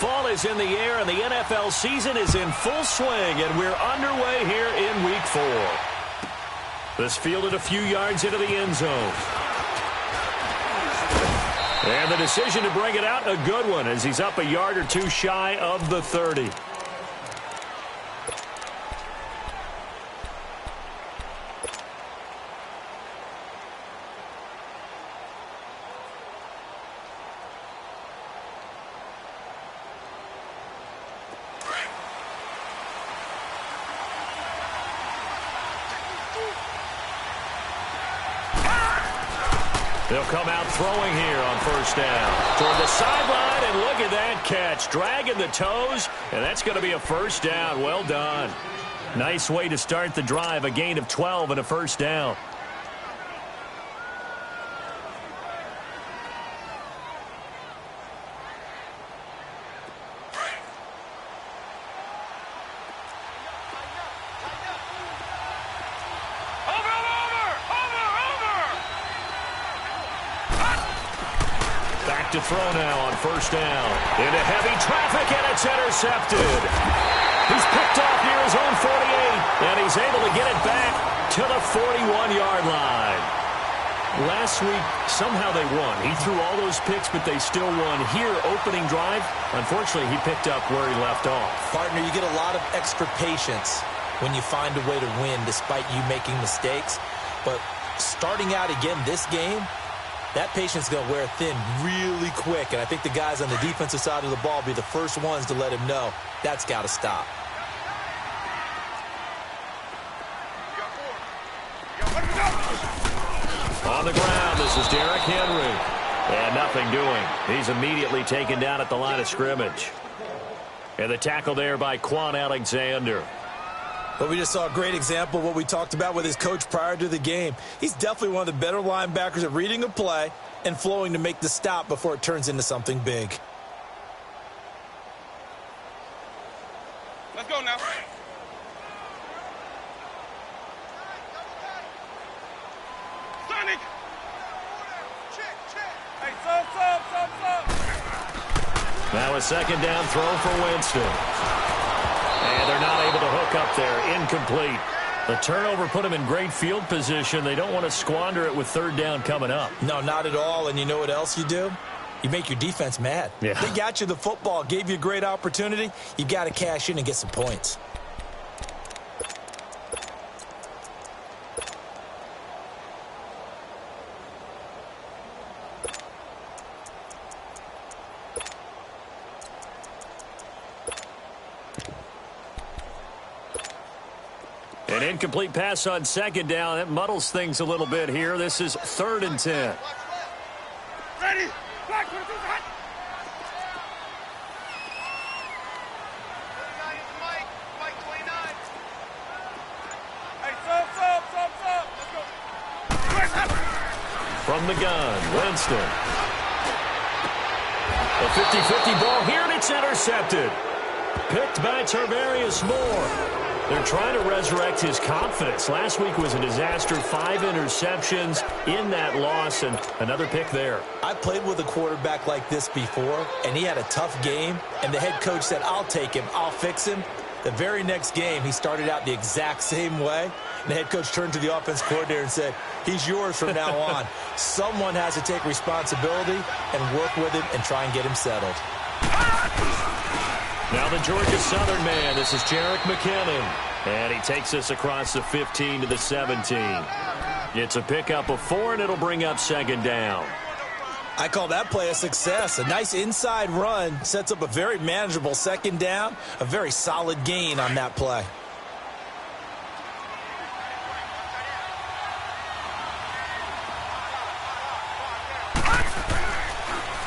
Fall is in the air, and the NFL season is in full swing, and we're underway here in Week 4. This fielded a few yards into the end zone. And the decision to bring it out, a good one, as he's up a yard or two shy of the 30. They'll come out throwing here on first down. Toward the sideline, and look at that catch. Dragging the toes, and that's going to be a first down. Well done. Nice way to start the drive. A gain of 12 and a first down. To throw now on first down. Into heavy traffic, and it's intercepted. He's picked off near his own 48, and he's able to get it back to the 41-yard line. Last week, somehow they won. He threw all those picks, but they still won. Here, opening drive, unfortunately, he picked up where he left off. Partner, you get a lot of extra patience when you find a way to win despite you making mistakes. But starting out again this game, that patience is going to wear thin really quick, and I think the guys on the defensive side of the ball will be the first ones to let him know that's got to stop. On the ground, this is Derrick Henry. And nothing doing. He's immediately taken down at the line of scrimmage. And the tackle there by Quan Alexander. But we just saw a great example of what we talked about with his coach prior to the game. He's definitely one of the better linebackers at reading a play and flowing to make the stop before it turns into something big. Let's go now. Sonic! Hey, sub. Now a second down throw for Winston. And they're not able to hook up there. Incomplete. The turnover put them in great field position. They don't want to squander it with third down coming up. No, not at all. And you know what else you do? You make your defense mad. Yeah. They got you the football, gave you a great opportunity. You got to cash in and get some points. An incomplete pass on second down. That muddles things a little bit here. This is 3rd and 10. Ready? Black, what is that? Mike 29. Hey, sub. Let's go. From the gun, Winston. A 50-50 ball here, and it's intercepted. Picked by Tarvarius Moore. They're trying to resurrect his confidence. Last week was a disaster. 5 interceptions in that loss, and another pick there. I played with a quarterback like this before, and he had a tough game, and the head coach said, I'll take him, I'll fix him. The very next game, he started out the exact same way, and the head coach turned to the offense coordinator and said, he's yours from now on. Someone has to take responsibility and work with him and try and get him settled. Now the Georgia Southern man, this is Jerick McKinnon. And he takes us across the 15 to the 17. It's a pickup of 4, and it'll bring up second down. I call that play a success. A nice inside run sets up a very manageable second down. A very solid gain on that play.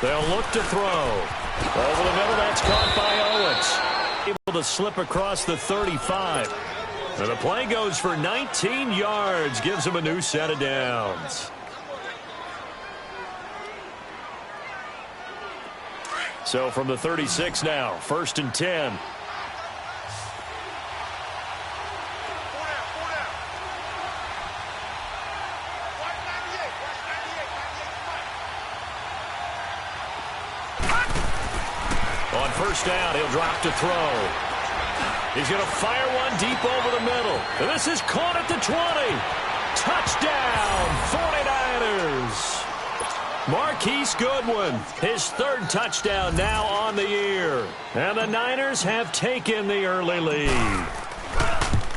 They'll look to throw. Over the middle, that's caught by Owens. Able to slip across the 35. And the play goes for 19 yards. Gives him a new set of downs. So from the 36 now, 1st and 10. first down. He'll drop to throw. He's going to fire one deep over the middle. And this is caught at the 20. Touchdown, 49ers. Marquise Goodwin, his third touchdown now on the year. And the Niners have taken the early lead.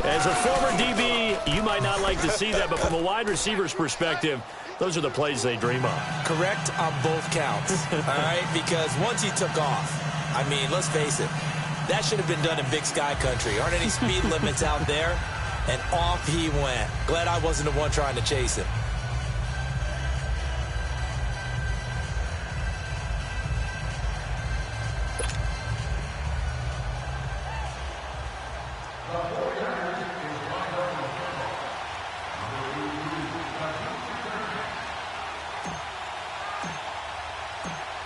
As a former DB, you might not like to see that, but from a wide receiver's perspective, those are the plays they dream of. Correct on both counts, all right? Because once he took off, I mean, let's face it, that should have been done in Big Sky Country. Aren't any speed limits out there? And off he went. Glad I wasn't the one trying to chase him.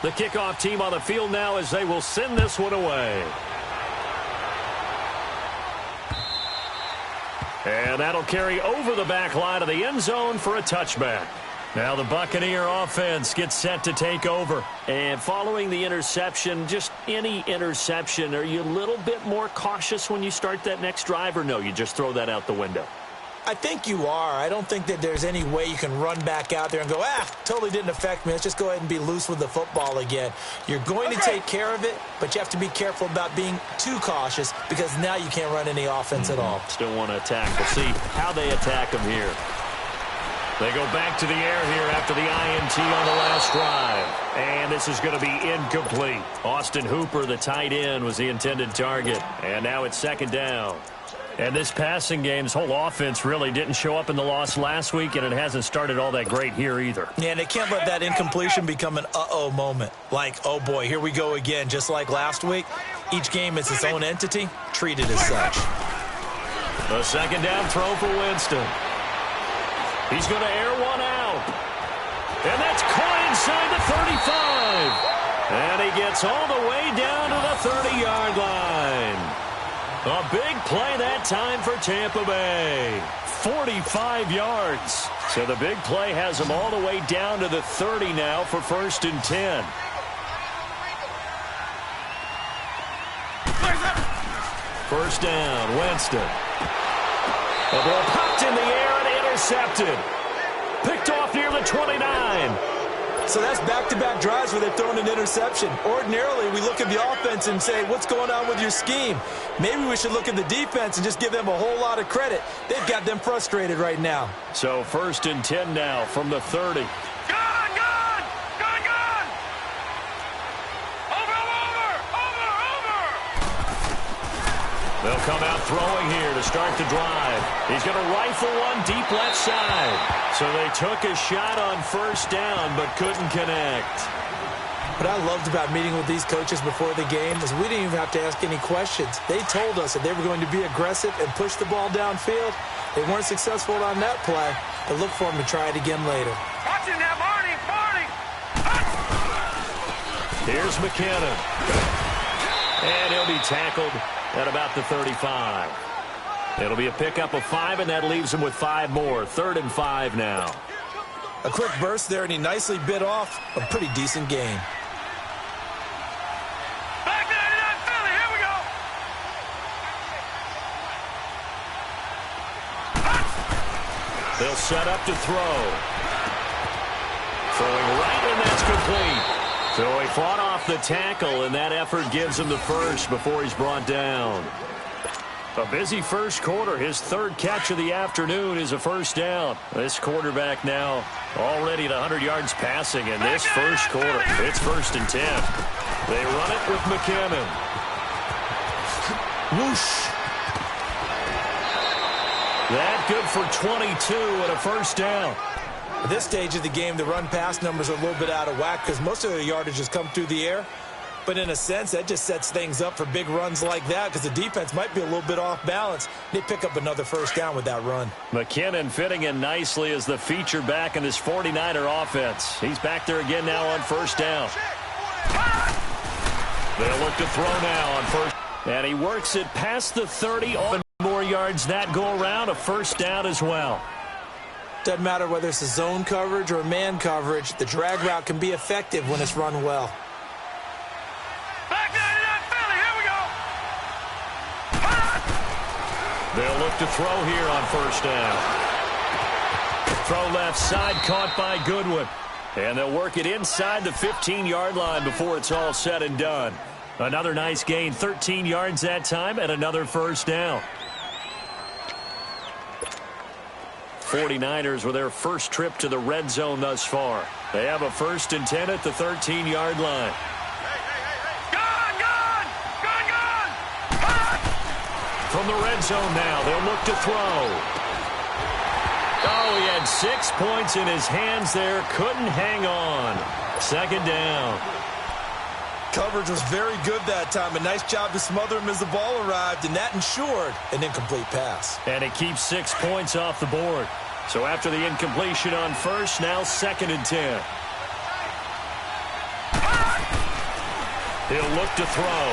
The kickoff team on the field now as they will send this one away. And that'll carry over the back line of the end zone for a touchback. Now the Buccaneer offense gets set to take over. And following the interception, just any interception, are you a little bit more cautious when you start that next drive, or no, you just throw that out the window? I think you are. I don't think that there's any way you can run back out there and go, totally didn't affect me. Let's just go ahead and be loose with the football again. You're going to take care of it, but you have to be careful about being too cautious because now you can't run any offense at all. Still want to attack. We'll see how they attack them here. They go back to the air here after the INT on the last drive. And this is going to be incomplete. Austin Hooper, the tight end, was the intended target. And now it's second down. And this passing game's whole offense really didn't show up in the loss last week, and it hasn't started all that great here either. Yeah, and they can't let that incompletion become an uh-oh moment. Like, oh boy, here we go again, just like last week. Each game is its own entity, treated as such. A second down throw for Winston. He's going to air one out. And that's caught inside the 35. And he gets all the way down to the 30-yard line. A big play that time for Tampa Bay. 45 yards. So the big play has them all the way down to the 30 now for 1st and 10. First down, Winston. The ball popped in the air and intercepted. Picked off near the 29. So that's back-to-back drives where they've thrown an interception. Ordinarily, we look at the offense and say, what's going on with your scheme? Maybe we should look at the defense and just give them a whole lot of credit. They've got them frustrated right now. So 1st and 10 now from the 30. They'll come out throwing here to start the drive. He's going to rifle one deep left side. So they took a shot on first down but couldn't connect. What I loved about meeting with these coaches before the game is we didn't even have to ask any questions. They told us that they were going to be aggressive and push the ball downfield. They weren't successful on that play, but look for them to try it again later. Watching that, Marty! Here's McKinnon. And he'll be tackled at about the 35. It'll be a pickup of 5, and that leaves him with 5 more. 3rd and 5 now. A quick burst there, and he nicely bit off a pretty decent gain. Back 99 Philly, here we go! They'll set up to throw. Throwing right, and that's complete. So he fought off the tackle, and that effort gives him the first before he's brought down. A busy first quarter. His 3rd catch of the afternoon is a first down. This quarterback now already at 100 yards passing in this first quarter. It's 1st and 10. They run it with McKinnon. Whoosh. That good for 22 and a first down. At this stage of the game, the run-pass numbers are a little bit out of whack because most of their yardage has come through the air. But in a sense, that just sets things up for big runs like that because the defense might be a little bit off balance. They pick up another first down with that run. McKinnon fitting in nicely as the feature back in this 49er offense. He's back there again now on first down. They'll look to throw now on first. And he works it past the 30. On more yards that go around, a first down as well. Doesn't matter whether it's a zone coverage or man coverage, the drag route can be effective when it's run well. Back 99 look to throw here on first down. Throw left side, caught by Goodwin. And they'll work it inside the 15-yard line before it's all said and done. Another nice gain, 13 yards that time, and another first down. 49ers with their first trip to the red zone thus far. They have a 1st and 10 at the 13-yard line. From the red zone now, they'll look to throw. Oh, he had 6 points in his hands there. Couldn't hang on. 2nd down. Coverage was very good that time. A nice job to smother him as the ball arrived, and that ensured an incomplete pass. And it keeps 6 points off the board. So after the incompletion on first, now 2nd and 10. He'll look to throw.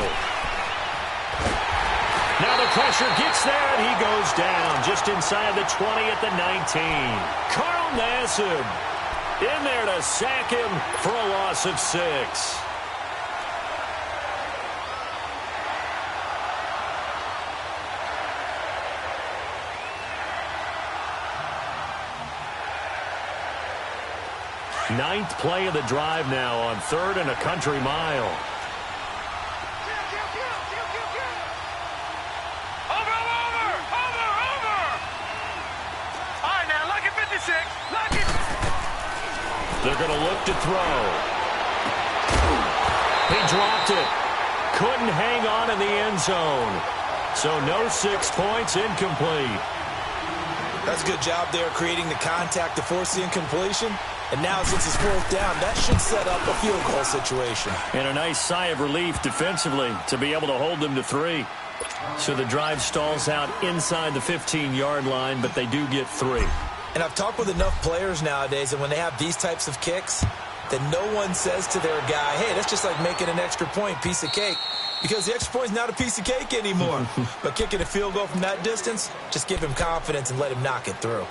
Now the pressure gets there, and he goes down just inside the 20 at the 19. Carl Nassib in there to sack him for a loss of 6. Ninth play of the drive now on 3rd and a country mile. They're going to look to throw. He dropped it. Couldn't hang on in the end zone. So no 6 points, incomplete. That's a good job there creating the contact to force the incompletion. And now since it's 4th down, that should set up a field goal situation. And a nice sigh of relief defensively to be able to hold them to 3. So the drive stalls out inside the 15-yard line, but they do get 3. And I've talked with enough players nowadays, and when they have these types of kicks, that no one says to their guy, hey, that's just like making an extra point, piece of cake. Because the extra point is not a piece of cake anymore. But kicking a field goal from that distance, just give him confidence and let him knock it through.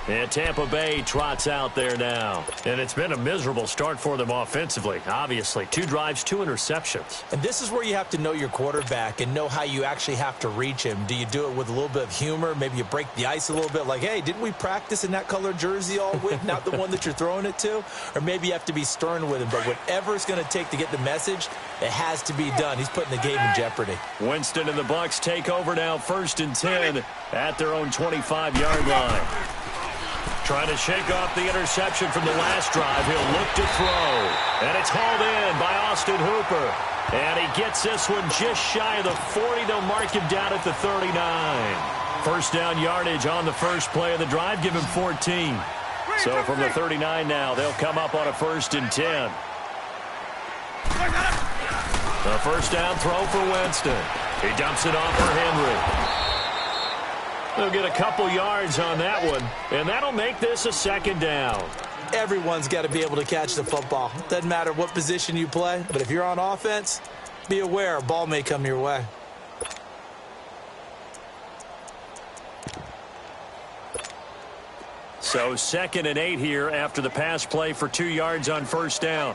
And Tampa Bay trots out there now. And it's been a miserable start for them offensively. Obviously, 2 drives, 2 interceptions. And this is where you have to know your quarterback and know how you actually have to reach him. Do you do it with a little bit of humor? Maybe you break the ice a little bit like, hey, didn't we practice in that color jersey all week, not the one that you're throwing it to? Or maybe you have to be stern with him. But whatever it's going to take to get the message, it has to be done. He's putting the game in jeopardy. Winston and the Bucs take over now, 1st and 10 at their own 25-yard line. Trying to shake off the interception from the last drive. He'll look to throw. And it's hauled in by Austin Hooper. And he gets this one just shy of the 40. They'll mark him down at the 39. 1st down yardage on the first play of the drive. Give him 14. So from the 39 now, they'll come up on a 1st and 10. A 1st down throw for Winston. He dumps it off for Henry. They'll get a couple yards on that one, and that'll make this a 2nd down. Everyone's got to be able to catch the football. Doesn't matter what position you play, but if you're on offense, be aware a ball may come your way. So 2nd and 8 here after the pass play for 2 yards on 1st down.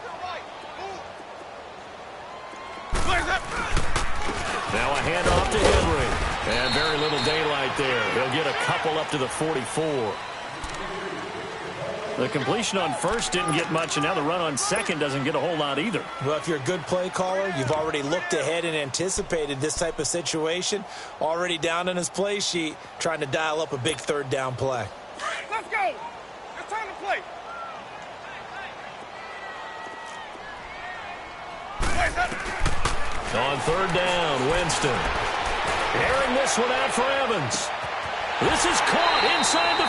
Now a handoff to Henry. And very little daylight there. He'll get a couple up to the 44. The completion on first didn't get much, and now the run on second doesn't get a whole lot either. Well, if you're a good play caller, you've already looked ahead and anticipated this type of situation. Already down on his play sheet, trying to dial up a big 3rd down play. Let's go. It's time to play. On 3rd down, Winston. Airing this one out for Evans. This is caught inside the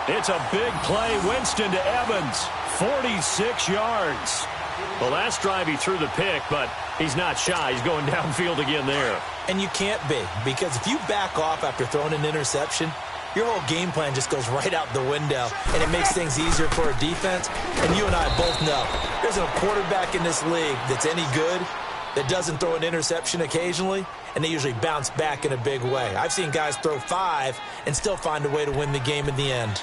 15. It's a big play. Winston to Evans. 46 yards. The last drive he threw the pick, but he's not shy. He's going downfield again there. And you can't be, because if you back off after throwing an interception, your whole game plan just goes right out the window, and it makes things easier for a defense. And you and I both know there's a quarterback in this league that's any good that doesn't throw an interception occasionally, and they usually bounce back in a big way. I've seen guys throw 5 and still find a way to win the game in the end.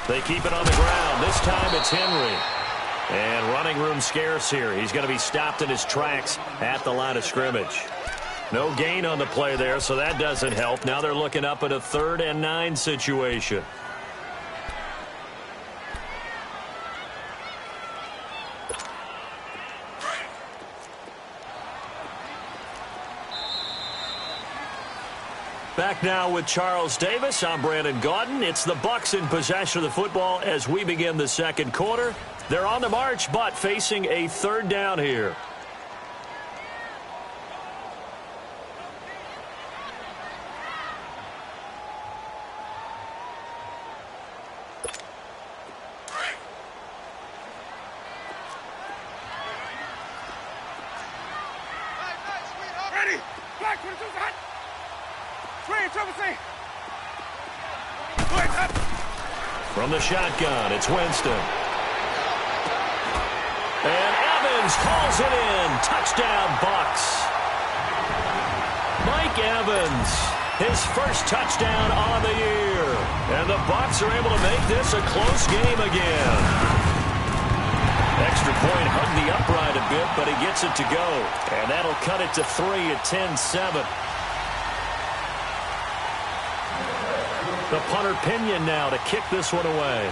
They keep it on the ground. This time it's Henry. And running room scarce here. He's going to be stopped in his tracks at the line of scrimmage. No gain on the play there, so that doesn't help. Now they're looking up at a 3rd and 9 situation. Back now with Charles Davis. I'm Brandon Gaudin. It's the Bucs in possession of the football as we begin the second quarter. They're on the march, but facing a 3rd down here. Ready? Black 22's hot. Swing, trouble say. Go ahead, up. From the shotgun, it's Winston. And Evans calls it in. Touchdown, Bucs. Mike Evans, his first touchdown on the year. And the Bucs are able to make this a close game again. Extra point hugged the upright a bit, but he gets it to go. And that'll cut it to 3 at 10-7. The punter Pinion now to kick this one away.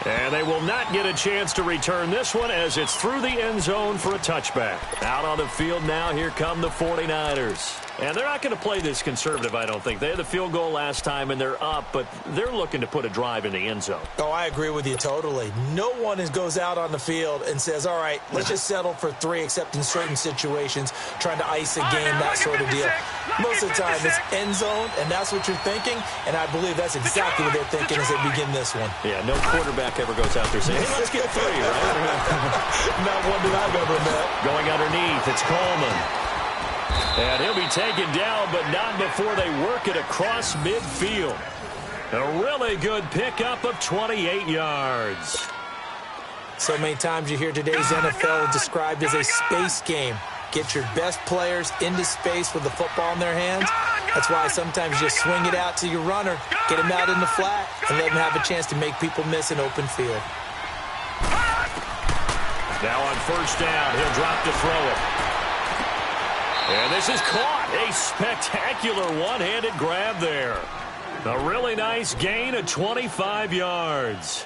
And they will not get a chance to return this one as it's through the end zone for a touchback. Out on the field now, here come the 49ers. And they're not going to play this conservative, I don't think. They had the field goal last time, and they're up, but they're looking to put a drive in the end zone. Oh, I agree with you totally. No one goes out on the field and says, all right, let's just settle for 3, except in certain situations, trying to ice a game, that sort of deal. Most of the time, it's end zone, and that's what you're thinking, and I believe that's exactly what they're thinking as they begin this one. Yeah, no quarterback ever goes out there saying, hey, let's get 3, right? Not one that I've ever met. Going underneath, it's Coleman. And he'll be taken down, but not before they work it across midfield. A really good pickup of 28 yards. So many times you hear today's NFL described as a space game. Get your best players into space with the football in their hands. That's why sometimes you just swing it out to your runner, get him out in the flat, and let him have a chance to make people miss an open field. Now on first down, he'll drop to throw it. And this is caught. A spectacular one-handed grab there. A really nice gain of 25 yards.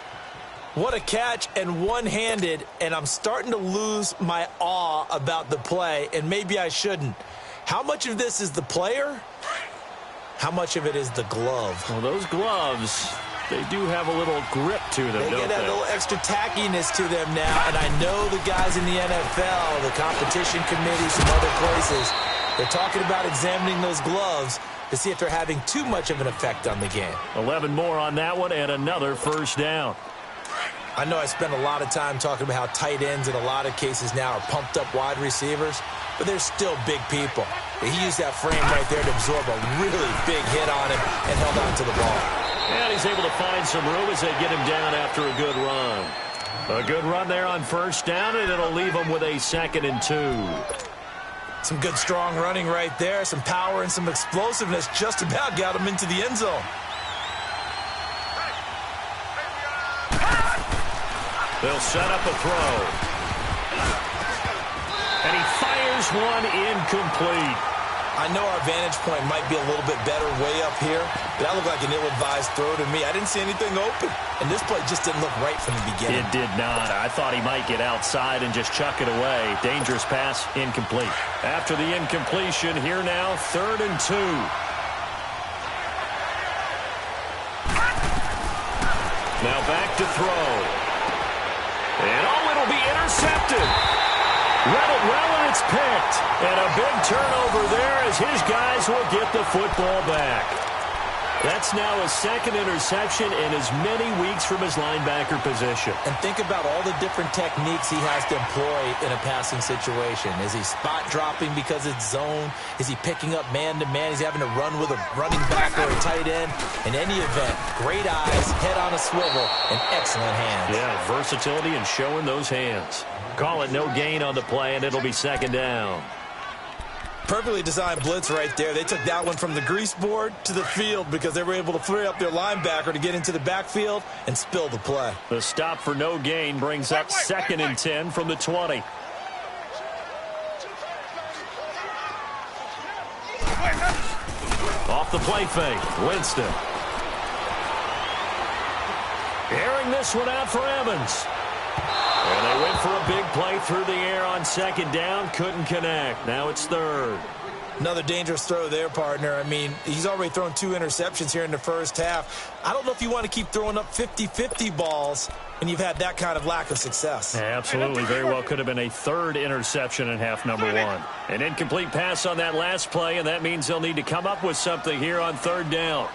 What a catch, and one-handed, and I'm starting to lose my awe about the play, and maybe I shouldn't. How much of this is the player? How much of it is the glove? Well, those gloves, they do have a little grip to them, They don't get they? that little extra tackiness to them now, and I know the guys in the NFL, the competition committee, some other places, they're talking about examining those gloves to see if they're having too much of an effect on the game. 11 more on that one, and another first down. I know I spent a lot of time talking about how tight ends in a lot of cases now are pumped up wide receivers, but they're still big people. He used that frame right there to absorb a really big hit on him and held on to the ball. And he's able to find some room as they get him down after a good run. A good run there on first down, and it'll leave him with a 2nd and 2. Some good, strong running right there. Some power and some explosiveness just about got him into the end zone. They'll set up a throw. And he fires one incomplete. I know our vantage point might be a little bit better way up here, but that looked like an ill-advised throw to me. I didn't see anything open, and this play just didn't look right from the beginning. It did not. I thought he might get outside and just chuck it away. Dangerous pass, incomplete. After the incompletion, here now, 3rd and 2. Now back to throw. And it'll be intercepted. Read it well, and it's picked. And a big turnover there as his guys will get the football back. That's now his 2nd interception in as many weeks from his linebacker position. And think about all the different techniques he has to employ in a passing situation. Is he spot dropping because it's zone? Is he picking up man-to-man? Is he having to run with a running back or a tight end? In any event, great eyes, head on a swivel, and excellent hands. Yeah, versatility and showing those hands. Call it no gain on the play, and it'll be 2nd down. Perfectly designed blitz right there. They took that one from the grease board to the field because they were able to free up their linebacker to get into the backfield and spill the play. The stop for no gain brings up 2nd and 10 from the 20. Off the play fake, Winston. Airing this one out for Evans. And they went for a big play through the air on 2nd down. Couldn't connect. Now it's 3rd. Another dangerous throw there, partner. I mean, he's already thrown 2 interceptions here in the first half. I don't know if you want to keep throwing up 50-50 balls when you've had that kind of lack of success. Yeah, absolutely. Very well could have been a 3rd interception in half number 1. An incomplete pass on that last play, and that means they'll need to come up with something here on 3rd down.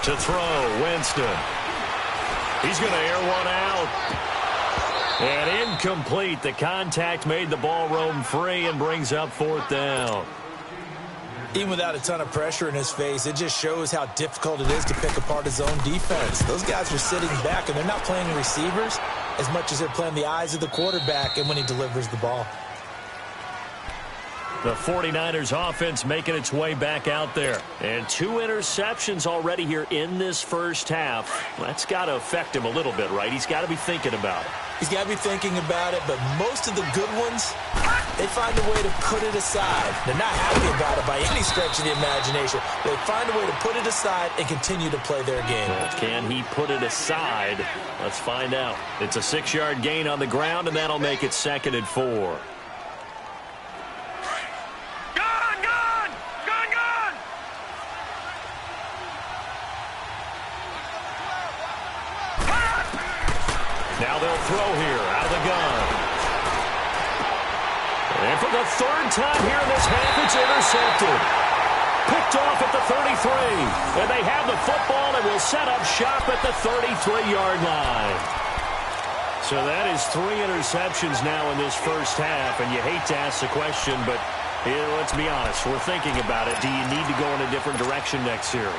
To throw, Winston. He's going to air one out. And incomplete. The contact made the ball roam free and brings up 4th down. Even without a ton of pressure in his face, it just shows how difficult it is to pick apart his own defense. Those guys are sitting back, and they're not playing receivers as much as they're playing the eyes of the quarterback and when he delivers the ball. The 49ers offense making its way back out there. And 2 interceptions already here in this first half. That's got to affect him a little bit, right? He's got to be thinking about it. He's got to be thinking about it, but most of the good ones, they find a way to put it aside. They're not happy about it by any stretch of the imagination. They find a way to put it aside and continue to play their game. Well, can he put it aside? Let's find out. It's a 6-yard gain on the ground, and that'll make it 2nd and 4. Now they'll throw here out of the gun. And for the 3rd time here in this half, it's intercepted. Picked off at the 33. And they have the football and will set up shop at the 33-yard line. So that is 3 interceptions now in this first half. And you hate to ask the question, but let's be honest. We're thinking about it. Do you need to go in a different direction next series?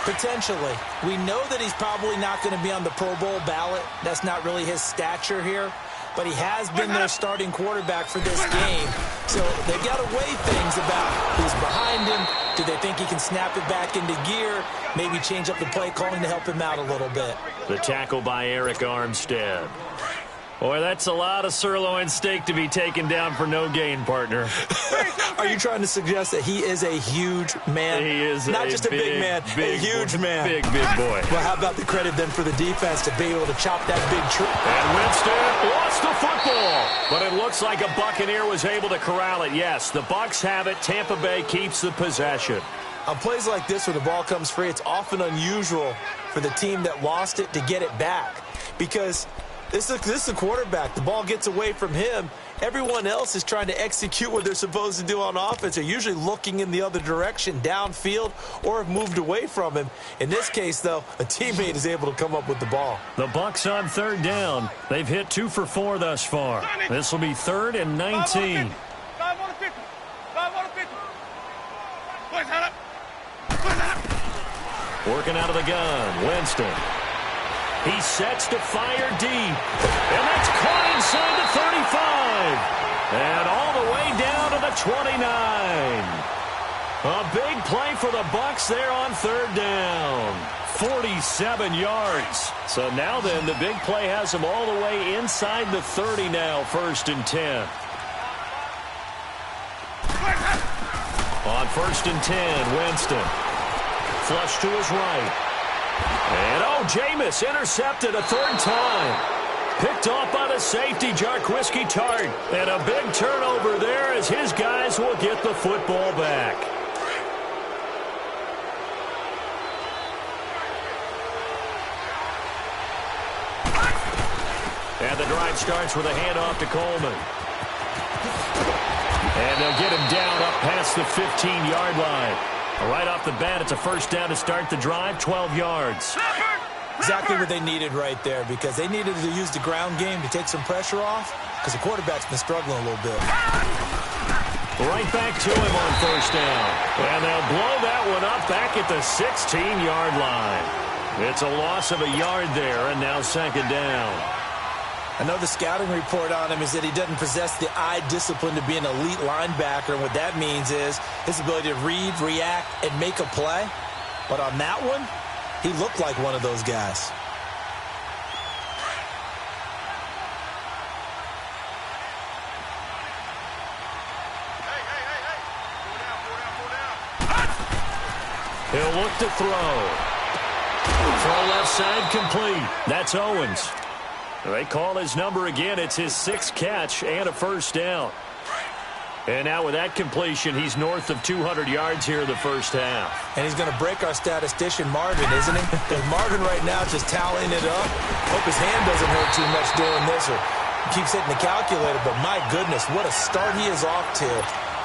Potentially. We know that he's probably not going to be on the Pro Bowl ballot. That's not really his stature here. But he has been their starting quarterback for this game. So they've got to weigh things about who's behind him. Do they think he can snap it back into gear? Maybe change up the play calling to help him out a little bit. The tackle by Eric Armstead. Boy, that's a lot of sirloin steak to be taken down for no gain, partner. Are you trying to suggest that he is a huge man? He is not just a big man, a huge man. Big boy. Well, how about the credit then for the defense to be able to chop that big tree? And Winston lost the football. But it looks like a Buccaneer was able to corral it. Yes, the Bucs have it. Tampa Bay keeps the possession. On plays like this where the ball comes free, it's often unusual for the team that lost it to get it back. Because this is a quarterback. The ball gets away from him. Everyone else is trying to execute what they're supposed to do on offense. They're usually looking in the other direction, downfield, or have moved away from him. In this case, though, a teammate is able to come up with the ball. The Bucs on 3rd down. They've hit 2 for 4 thus far. This will be 3rd and 19. Working out of the gun, Winston. He sets to fire deep. And that's caught inside the 35. And all the way down to the 29. A big play for the Bucs there on 3rd down. 47 yards. So now then, the big play has them all the way inside the 30 now, 1st and 10. On 1st and 10, Winston. Flush to his right. And, Jameis intercepted a 3rd time. Picked off by the safety, Jarquiski Tart. And a big turnover there as his guys will get the football back. And the drive starts with a handoff to Coleman. And they'll get him down up past the 15-yard line. Right off the bat, it's a 1st down to start the drive, 12 yards. Exactly what they needed right there, because they needed to use the ground game to take some pressure off, because the quarterback's been struggling a little bit. Right back to him on 1st down. And they'll blow that one up back at the 16-yard line. It's a loss of a yard there, and now second down. I know the scouting report on him is that he doesn't possess the eye discipline to be an elite linebacker, and what that means is his ability to read, react, and make a play. But on that one, he looked like one of those guys. He'll look to throw. Throw left side complete. That's Owens. They call his number again. It's his 6th catch and a first down. And now with that completion, he's north of 200 yards here in the first half. And he's going to break our statistician, Marvin, isn't he? Because Marvin right now is just tallying it up. Hope his hand doesn't hurt too much doing this or keeps hitting the calculator. But my goodness, what a start he is off to.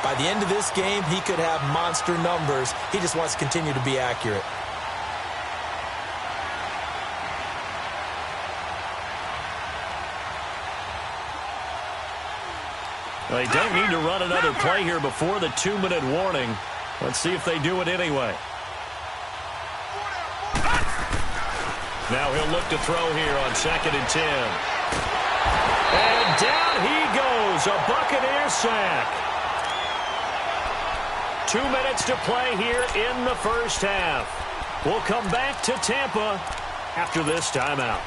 By the end of this game, he could have monster numbers. He just wants to continue to be accurate. They don't need to run another play here before the 2-minute warning. Let's see if they do it anyway. Now he'll look to throw here on 2nd and 10. And down he goes, a Buccaneer sack. 2 minutes to play here in the first half. We'll come back to Tampa after this timeout.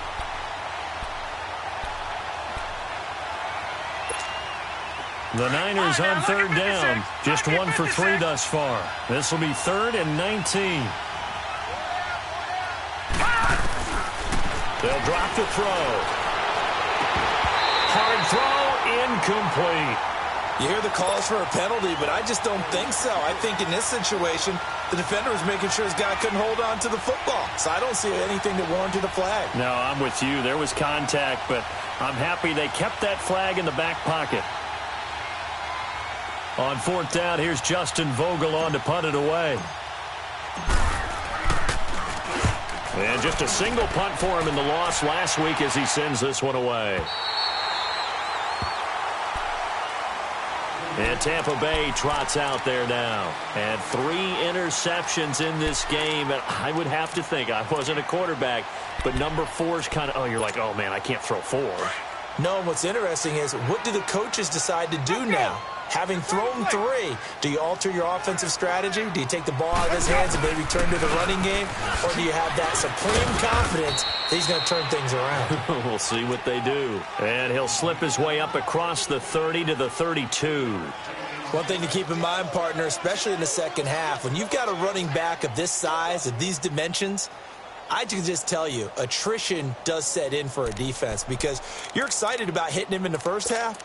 The Niners on 3rd down. Just 1 for 3 thus far. This will be 3rd and 19. They'll drop the throw. Hard throw, incomplete. You hear the calls for a penalty, but I just don't think so. I think in this situation, the defender was making sure his guy couldn't hold on to the football. So I don't see anything that warranted a flag. No, I'm with you. There was contact, but I'm happy they kept that flag in the back pocket. On 4th down, here's Justin Vogel on to punt it away. And just a single punt for him in the loss last week as he sends this one away. And Tampa Bay trots out there now. And 3 interceptions in this game. And I would have to think, I wasn't a quarterback, but number 4 is kind of, oh, you're like, oh, man, I can't throw 4. No, what's interesting is, what do the coaches decide to do now? Having thrown 3, do you alter your offensive strategy? Do you take the ball out of his hands and maybe turn to the running game? Or do you have that supreme confidence that he's going to turn things around? We'll see what they do. And he'll slip his way up across the 30 to the 32. One thing to keep in mind, partner, especially in the second half, when you've got a running back of this size, of these dimensions, I can just tell you, attrition does set in for a defense because you're excited about hitting him in the first half.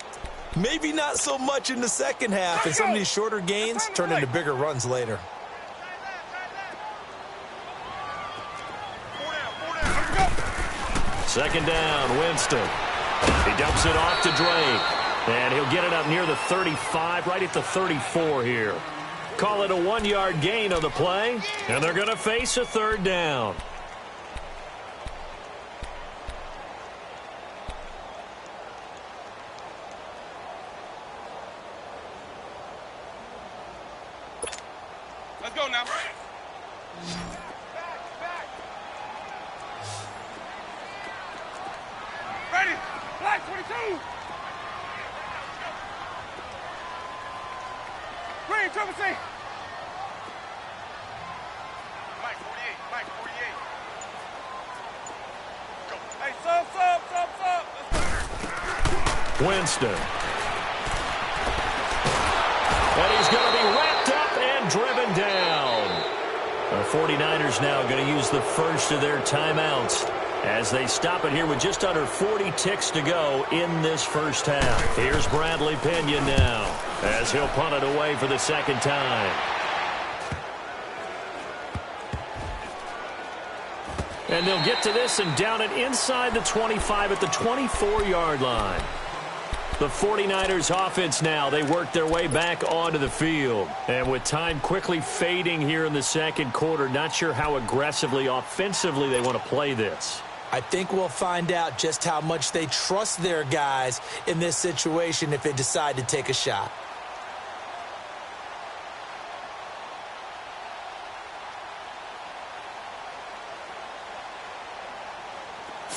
Maybe not so much in the second half, and some of these shorter gains turn into bigger runs later. Second down, Winston. He dumps it off to Drake. And he'll get it up near the 35, right at the 34 here. Call it a 1-yard gain on the play, and they're going to face a 3rd down. Let's go now. Ready. Black 22. Green, triple C. Black 48. Black 48. Go. Hey, sub. Let's go. Winston. And he's going to be wrapped up and driven down. The 49ers now going to use the first of their timeouts as they stop it here with just under 40 ticks to go in this first half. Here's Bradley Pinion now as he'll punt it away for the second time. And they'll get to this and down it inside the 25 at the 24-yard line. The 49ers offense now, they work their way back onto the field. And with time quickly fading here in the second quarter, not sure how aggressively, offensively they want to play this. I think we'll find out just how much they trust their guys in this situation if they decide to take a shot.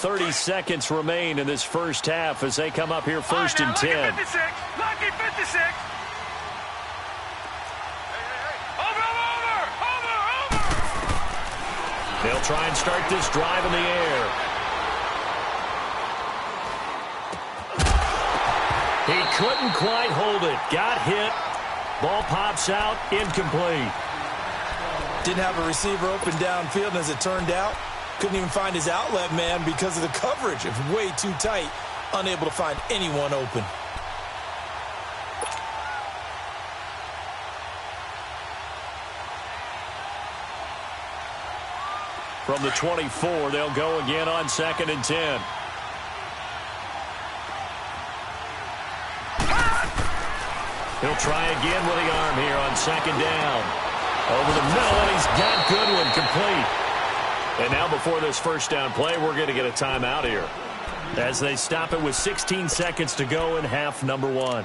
30 seconds remain in this first half as they come up here first and 10. 56. Lucky 56. Over. They'll try and start this drive in the air. He couldn't quite hold it. Got hit. Ball pops out. Incomplete. Didn't have a receiver open downfield, and as it turned out, couldn't even find his outlet man because of the coverage. It was way too tight. Unable to find anyone open. From the 24, they'll go again on 2nd and 10. He'll try again with the arm here on 2nd down. Over the middle, and he's got Goodwin complete. And now before this first down play, we're going to get a timeout here as they stop it with 16 seconds to go in half number 1.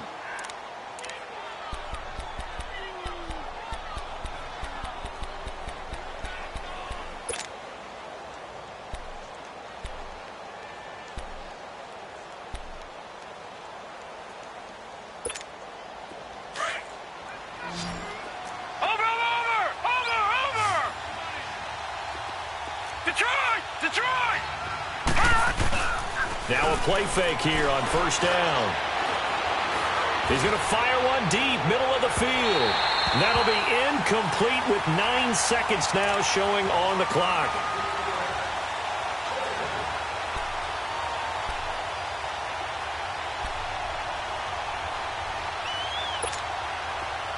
Detroit! Now a play fake here on first down. He's going to fire one deep, middle of the field. And that'll be incomplete with 9 seconds now showing on the clock.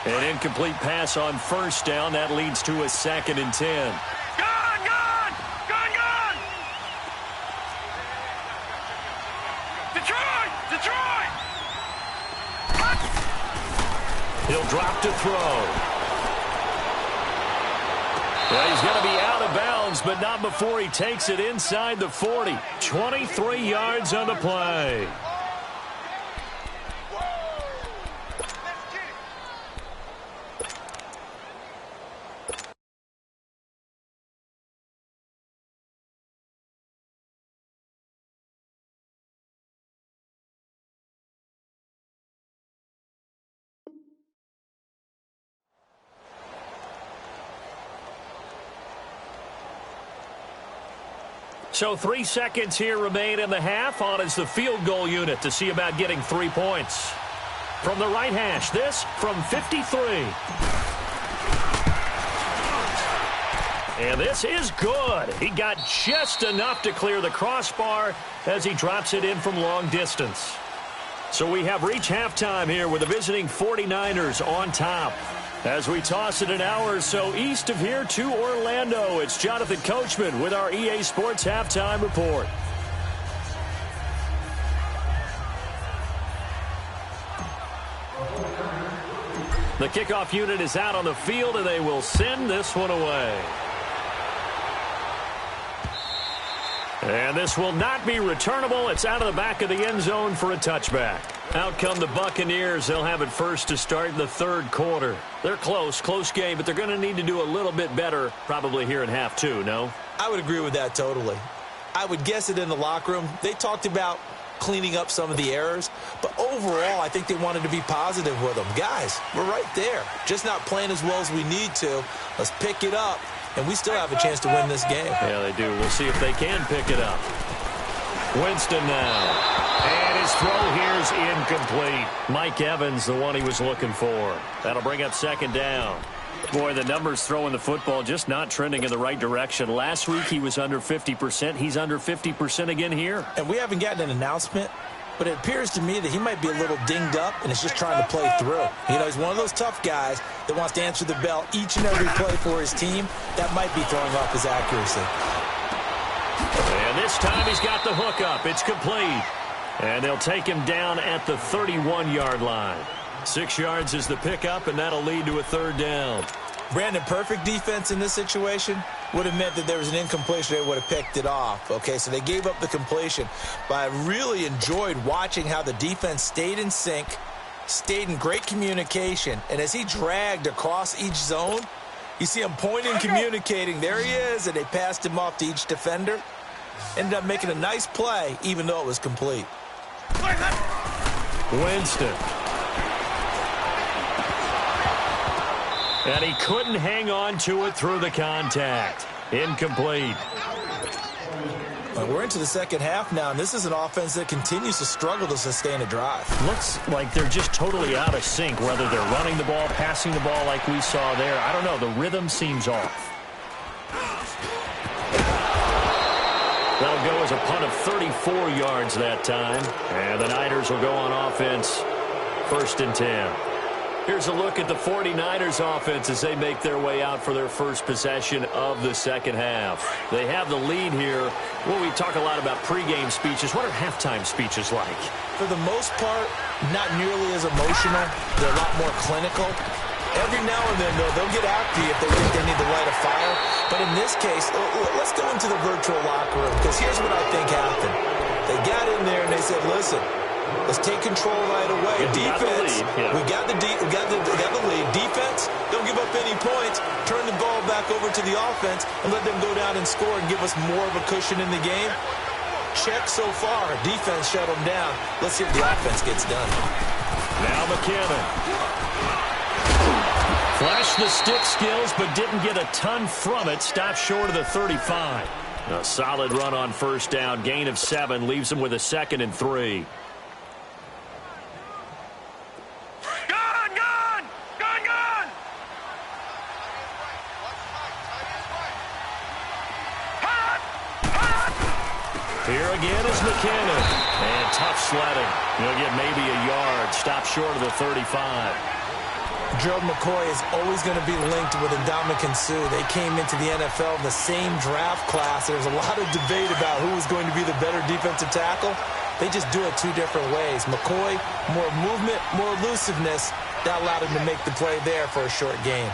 An incomplete pass on first down. That leads to a 2nd and 10. Detroit! He'll drop to throw. Well, he's going to be out of bounds, but not before he takes it inside the 40. 23 yards on the play. So 3 seconds here remain in the half. On is the field goal unit to see about getting 3 points. From the right hash, this from 53. And this is good. He got just enough to clear the crossbar as he drops it in from long distance. So we have reached halftime here with the visiting 49ers on top. As we toss it an hour or so east of here to Orlando, it's Jonathan Coachman with our EA Sports Halftime Report. The kickoff unit is out on the field, and they will send this one away. And this will not be returnable. It's out of the back of the end zone for a touchback. Out come the Buccaneers. They'll have it first to start in the 3rd quarter. They're close game, but they're going to need to do a little bit better probably here in half 2, no? I would agree with that totally. I would guess it in the locker room. They talked about cleaning up some of the errors, but overall I think they wanted to be positive with them. Guys, we're right there. Just not playing as well as we need to. Let's pick it up, and we still have a chance to win this game. Yeah, they do. We'll see if they can pick it up. Winston now. And his throw here is incomplete. Mike Evans, the one he was looking for. That'll bring up 2nd down. Boy, the numbers throwing the football just not trending in the right direction. Last week he was under 50%. He's under 50% again here. And we haven't gotten an announcement, but it appears to me that he might be a little dinged up and is just trying to play through. You know, he's one of those tough guys that wants to answer the bell each and every play for his team. That might be throwing off his accuracy. And this time he's got the hook up. It's complete. And they'll take him down at the 31-yard line. 6 yards is the pickup, and that'll lead to a 3rd down. Brandon, perfect defense in this situation would have meant that there was an incompletion. They would have picked it off. Okay, so they gave up the completion. But I really enjoyed watching how the defense stayed in sync, stayed in great communication. And as he dragged across each zone, you see him pointing, communicating. There he is, and they passed him off to each defender. Ended up making a nice play, even though it was complete. Winston. And he couldn't hang on to it through the contact. Incomplete. We're into the second half now, and this is an offense that continues to struggle to sustain a drive. Looks like they're just totally out of sync, whether they're running the ball, passing the ball like we saw there. I don't know. The rhythm seems off. That'll go as a punt of 34 yards that time. And the Niners will go on offense, 1st and 10. Here's a look at the 49ers offense as they make their way out for their first possession of the second half. They have the lead here. Well, we talk a lot about pregame speeches. What are halftime speeches like? For the most part, not nearly as emotional. They're a lot more clinical. Every now and then, though, they'll get after you if they think they need to light a fire. But in this case, let's go into the virtual locker room, because here's what I think happened. They got in there and they said, listen, let's take control right away. Defense, we got the lead. Defense, don't give up any points. Turn the ball back over to the offense and let them go down and score and give us more of a cushion in the game. Check so far. Defense shut them down. Let's see if the offense gets done. Now McKinnon. Flashed the stick skills, but didn't get a ton from it. Stopped short of the 35. A solid run on first down. Gain of 7 leaves him with a 2nd and 3. Here again is McKinnon. And tough sledding. He'll get maybe a yard. Stop short of the 35. Gerald McCoy is always going to be linked with Ndamukong Suh. They came into the NFL in the same draft class. There's a lot of debate about who was going to be the better defensive tackle. They just do it 2 different ways. McCoy, more movement, more elusiveness. That allowed him to make the play there for a short gain.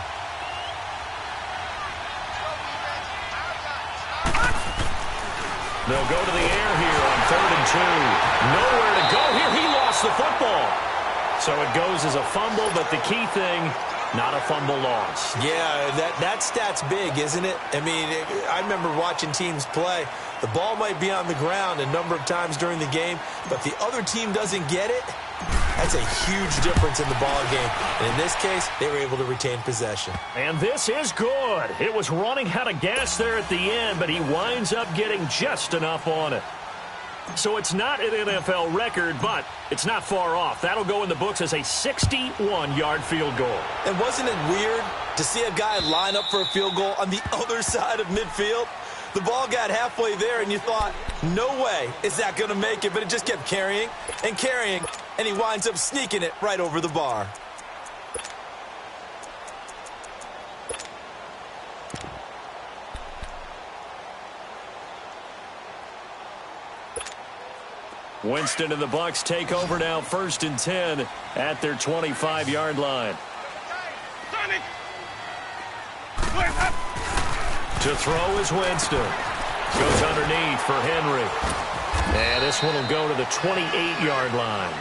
They'll go to the air here on 3rd and 2. Nowhere to go here. He lost the football. So it goes as a fumble, but the key thing, not a fumble loss. Yeah, that stat's big, isn't it? I mean, I remember watching teams play. The ball might be on the ground a number of times during the game, but the other team doesn't get it. That's a huge difference in the ball game. And in this case, they were able to retain possession. And this is good. It was running out of gas there at the end, but he winds up getting just enough on it. So it's not an NFL record, but it's not far off. That'll go in the books as a 61-yard field goal. And wasn't it weird to see a guy line up for a field goal on the other side of midfield? The ball got halfway there, and you thought, no way is that going to make it. But it just kept carrying and carrying, and he winds up sneaking it right over the bar. Winston and the Bucs take over now, 1st and 10 at their 25-yard line. To throw is Winston. Goes underneath for Henry. And this one will go to the 28-yard line.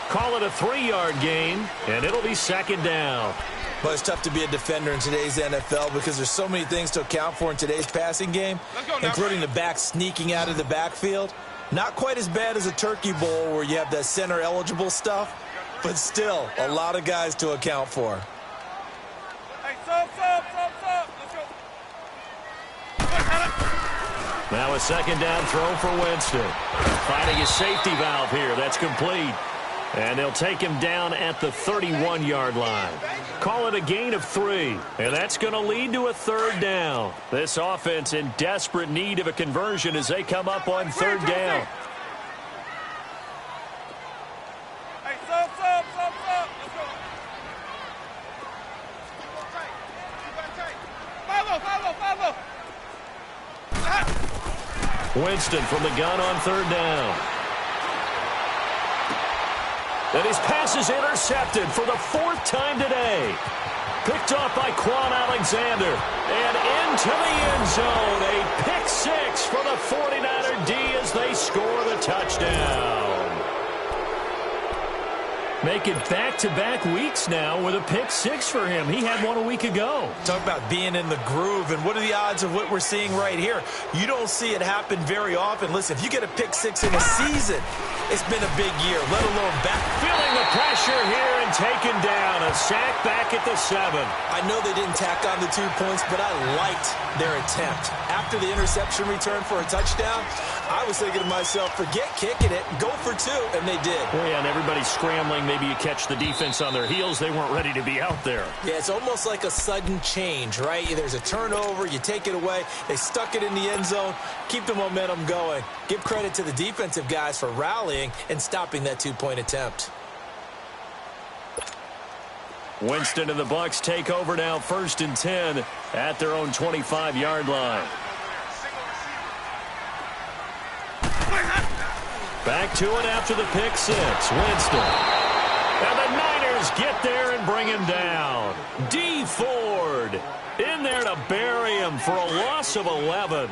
Call it a 3-yard gain, and it'll be 2nd down. But it's tough to be a defender in today's NFL because there's so many things to account for in today's passing game, including the back sneaking out of the backfield. Not quite as bad as a turkey bowl where you have that center-eligible stuff, but still a lot of guys to account for. Hey, stop. Let's go. Now a 2nd down throw for Winston. Finding his safety valve here. That's complete. And they'll take him down at the 31-yard line. Call it a gain of 3. And that's going to lead to a 3rd down. This offense in desperate need of a conversion as they come up on 3rd down. Hey, stop. Let's go. Follow. Winston from the gun on 3rd down. And his pass is intercepted for the 4th time today. Picked off by Quan Alexander. And into the end zone. A pick 6 for the 49er D as they score the touchdown. Make it back-to-back weeks now with a pick six for him. He had one a week ago. Talk about being in the groove, and what are the odds of what we're seeing right here? You don't see it happen very often. Listen, if you get a pick six in a season, it's been a big year, let alone back. Feeling the pressure here and taken down. A sack back at the 7. I know they didn't tack on the 2 points, but I liked their attempt. After the interception return for a touchdown, I was thinking to myself, forget kicking it, go for 2, and they did. Well, yeah, and everybody's scrambling. Maybe you catch the defense on their heels. They weren't ready to be out there. Yeah, it's almost like a sudden change, right? There's a turnover, you take it away, they stuck it in the end zone, keep the momentum going. Give credit to the defensive guys for rallying and stopping that 2-point attempt. Winston and the Bucs take over now, 1st and 10 at their own 25-yard line. Back to it after the pick six. Winston. And the Niners get there and bring him down. D. Ford in there to bury him for a loss of 11.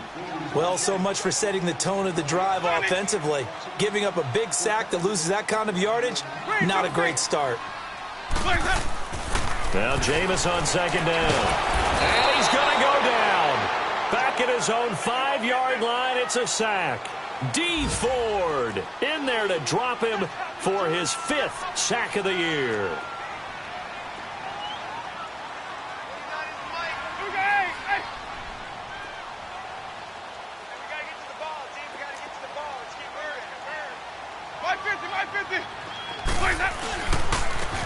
Well, so much for setting the tone of the drive offensively. Giving up a big sack that loses that kind of yardage, not a great start. Now Jameis on 2nd down. And he's going to go down. Back at his own 5-yard line, it's a sack. D. Ford in there to drop him for his 5th sack of the year.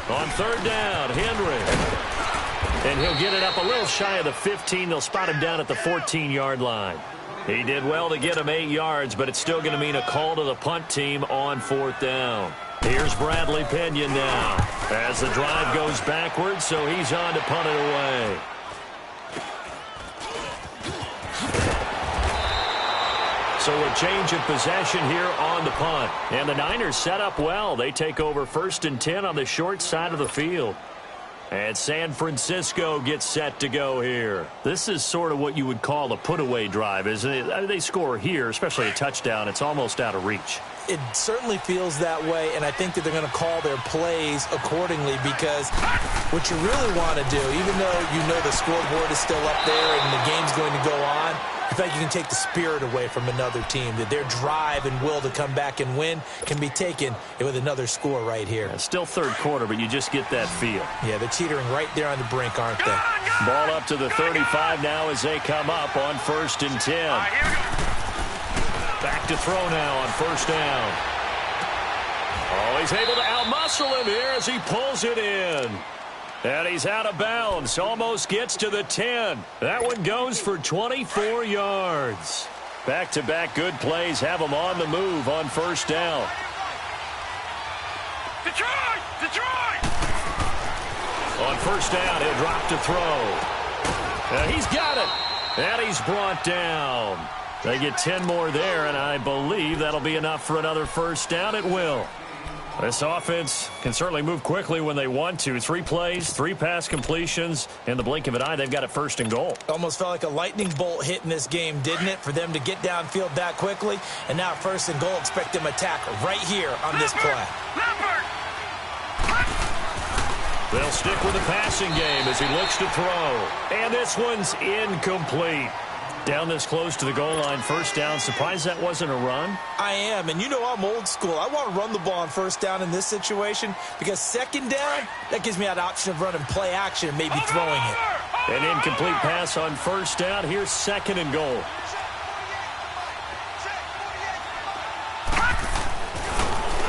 On 3rd down, Henry. And he'll get it up a little shy of the 15. They'll spot him down at the 14-yard line. He did well to get him 8 yards, but it's still going to mean a call to the punt team on 4th down. Here's Bradley Pinion now as the drive goes backwards, so he's on to punt it away. So a change of possession here on the punt. And the Niners set up well. They take over 1st and 10 on the short side of the field. And San Francisco gets set to go here. This is sort of what you would call a put-away drive, isn't it? I mean, they score here, especially a touchdown. It's almost out of reach. It certainly feels that way, and I think that they're going to call their plays accordingly, because what you really want to do, even though you know the scoreboard is still up there and the game's going to go on, I feel like you can take the spirit away from another team, that their drive and will to come back and win can be taken with another score right here. It's still 3rd quarter, but you just get that feel. Yeah, they're teetering right there on the brink, aren't they? Ball up to the 35 now as they come up on 1st and 10. Back to throw now on 1st down. Oh, he's able to outmuscle him here as he pulls it in. And he's out of bounds. Almost gets to the 10. That one goes for 24 yards. Back-to-back good plays have him on the move on 1st down. Detroit! Detroit! On 1st down, he'll drop to throw. And he's got it. And he's brought down. They get 10 more there, and I believe that'll be enough for another 1st down. It will. This offense can certainly move quickly when they want to. 3 plays, 3 pass completions. In the blink of an eye, they've got it 1st and goal. Almost felt like a lightning bolt hit in this game, didn't it? For them to get downfield that quickly. And now 1st and goal, expect them to attack right here on this play. They'll stick with the passing game as he looks to throw. And this one's incomplete. Down this close to the goal line, 1st down. Surprised that wasn't a run? I am, and you know I'm old school. I want to run the ball on 1st down in this situation, because 2nd down, that gives me that option of running play action and maybe throwing it. An incomplete pass on 1st down. Here's 2nd and goal.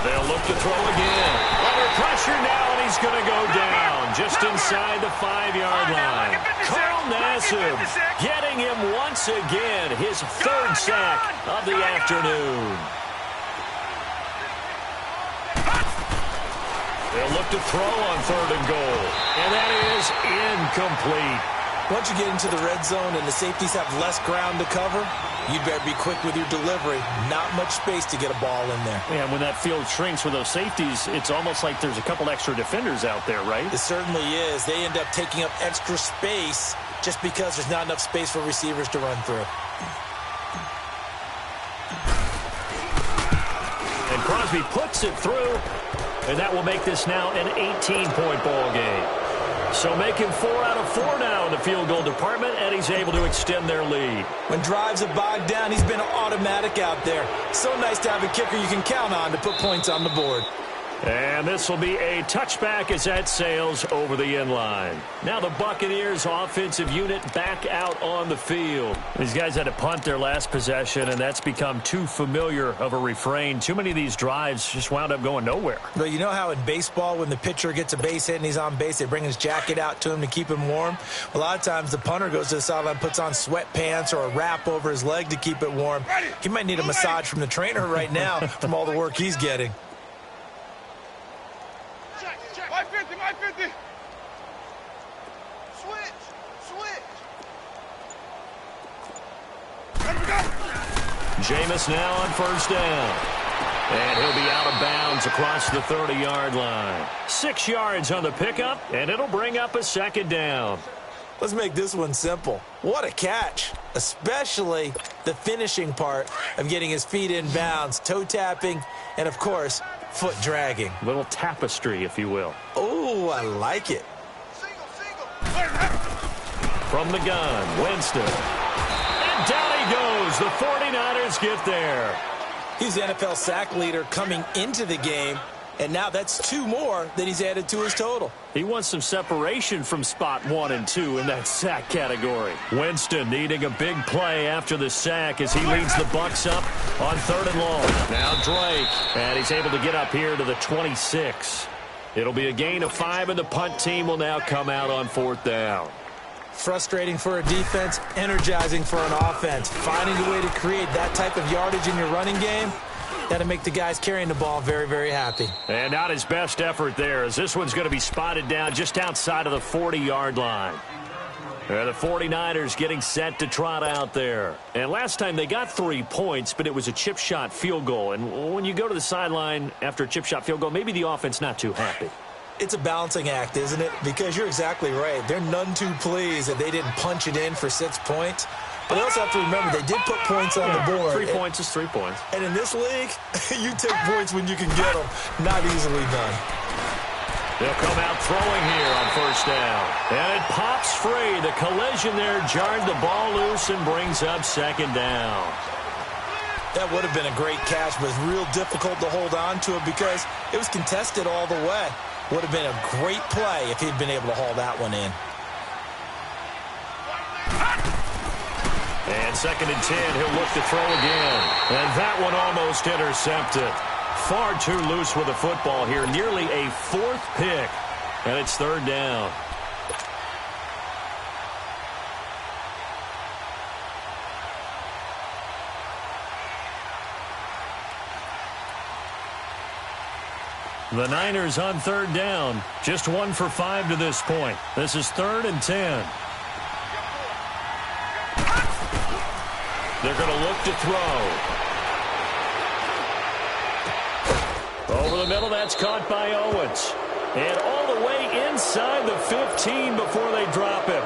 They'll look to throw again. Under pressure now, and he's going to go down just inside the 5-yard line. Carl Nassib getting him once again, his 3rd sack of the afternoon. They'll look to throw on 3rd and goal, and that is incomplete. Once you get into the red zone and the safeties have less ground to cover, you better be quick with your delivery. Not much space to get a ball in there. Yeah, when that field shrinks with those safeties, it's almost like there's a couple extra defenders out there, right? It certainly is. They end up taking up extra space just because there's not enough space for receivers to run through. And Crosby puts it through. And that will make this now an 18-point ball game. So making 4 out of 4 now in the field goal department, and he's able to extend their lead. When drives are bogged down, he's been automatic out there. So nice to have a kicker you can count on to put points on the board. And this will be a touchback as that sails over the end line. Now the Buccaneers offensive unit back out on the field. These guys had to punt their last possession, and that's become too familiar of a refrain. Too many of these drives just wound up going nowhere. But you know how in baseball when the pitcher gets a base hit and he's on base, they bring his jacket out to him to keep him warm? A lot of times the punter goes to the sideline, puts on sweatpants or a wrap over his leg to keep it warm. He might need a massage from the trainer right now from all the work he's getting. My 50. Switch. Jameis now on first down. And he'll be out of bounds across the 30-yard line. 6 yards on the pickup, and it'll bring up a second down. Let's make this one simple. What a catch, especially the finishing part of getting his feet in bounds, toe tapping, and, of course, foot dragging. Little tapestry, if you will. Oh, I like it. From the gun, Winston. And down he goes. The 49ers get there. He's the NFL sack leader coming into the game, and now that's 2 more that he's added to his total. He wants some separation from spot 1 and 2 in that sack category. Winston needing a big play after the sack as he leads the Bucs up on 3rd and long. Now Drake, and he's able to get up here to the 26. It'll be a gain of 5, and the punt team will now come out on 4th down. Frustrating for a defense, energizing for an offense. Finding a way to create that type of yardage in your running game, that'll make the guys carrying the ball very, very happy. And not his best effort there, as this one's going to be spotted down just outside of the 40-yard line. The 49ers getting set to trot out there. And last time they got 3 points, but it was a chip shot field goal. And when you go to the sideline after a chip shot field goal, maybe the offense not too happy. It's a balancing act, isn't it? Because you're exactly right. They're none too pleased that they didn't punch it in for 6 points. But they also have to remember they did put points on the board. 3 points is 3 points. And in this league, you take points when you can get them. Not easily done. They'll come out throwing here on first down. And it pops free. The collision there jarred the ball loose and brings up second down. That would have been a great catch, but it's real difficult to hold on to it because it was contested all the way. Would have been a great play if he'd been able to haul that one in. And 2nd and 10, he'll look to throw again. And that one almost intercepted. Far too loose with the football here. Nearly a 4th pick. And it's 3rd down. The Niners on 3rd down. Just 1 for 5 to this point. This is 3rd and 10. They're going to look to throw. Over the middle, that's caught by Owens. And all the way inside the 15 before they drop him.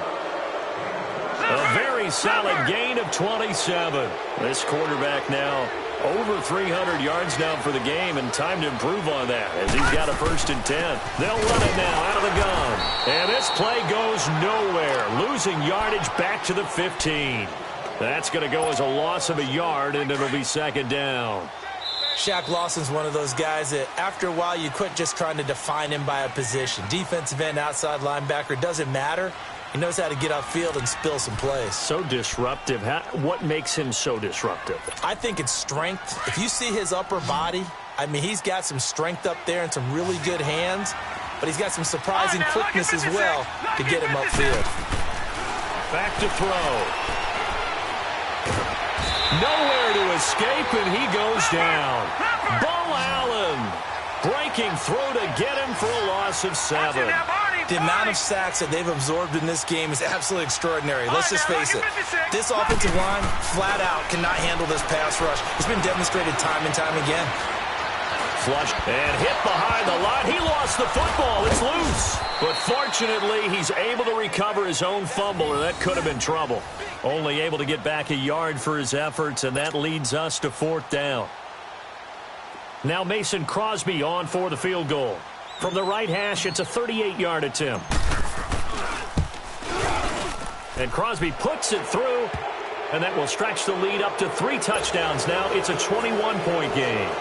A very solid gain of 27. This quarterback now over 300 yards now for the game, and time to improve on that as he's got a 1st and 10. They'll run it now out of the gun. And this play goes nowhere, losing yardage back to the 15. That's going to go as a loss of a yard, and it'll be 2nd down. Shaq Lawson's one of those guys that after a while you quit just trying to define him by a position. Defensive end, outside linebacker, doesn't matter. He knows how to get upfield and spill some plays. So disruptive. What makes him so disruptive? I think it's strength. If you see his upper body, I mean, he's got some strength up there and some really good hands, but he's got some surprising quickness as well to get him upfield. Back to throw. Nowhere to escape, and he goes down. Bo Allen breaking through to get him for a loss of 7. The amount of sacks that they've absorbed in this game is absolutely extraordinary. Let's just face it. This offensive line, flat out, cannot handle this pass rush. It's been demonstrated time and time again. Flush and hit behind the line. He lost the football. It's loose. But fortunately, he's able to recover his own fumble, or that could have been trouble. Only able to get back a yard for his efforts, and that leads us to 4th down. Now Mason Crosby on for the field goal. From the right hash, it's a 38-yard attempt. And Crosby puts it through, and that will stretch the lead up to 3 touchdowns now. It's a 21-point game.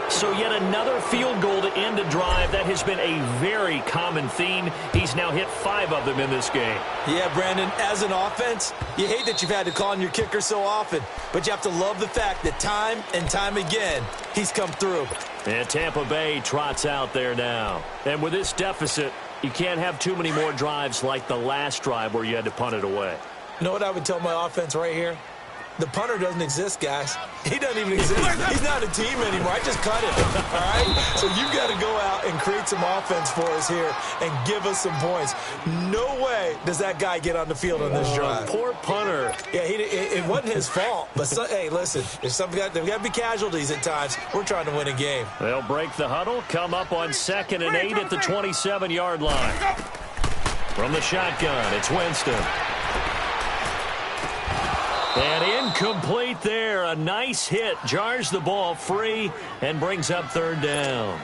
So yet another field goal to end a drive. That has been a very common theme. He's now hit 5 of them in this game. Yeah, Brandon, as an offense, you hate that you've had to call on your kicker so often, but you have to love the fact that time and time again, he's come through. And Tampa Bay trots out there now. And with this deficit, you can't have too many more drives like the last drive where you had to punt it away. You know what I would tell my offense right here? The punter doesn't exist, guys. He doesn't even exist. He's not a team anymore. I just cut him, all right? So you've got to go out and create some offense for us here and give us some points. No way does that guy get on the field on this drive. Poor punter. Yeah, it wasn't his fault. But, hey, listen, there's got to be casualties at times. We're trying to win a game. They'll break the huddle, come up on 2nd and 8 at the 27-yard line. From the shotgun, it's Winston. And incomplete there. A nice hit. Jars the ball free and brings up 3rd down.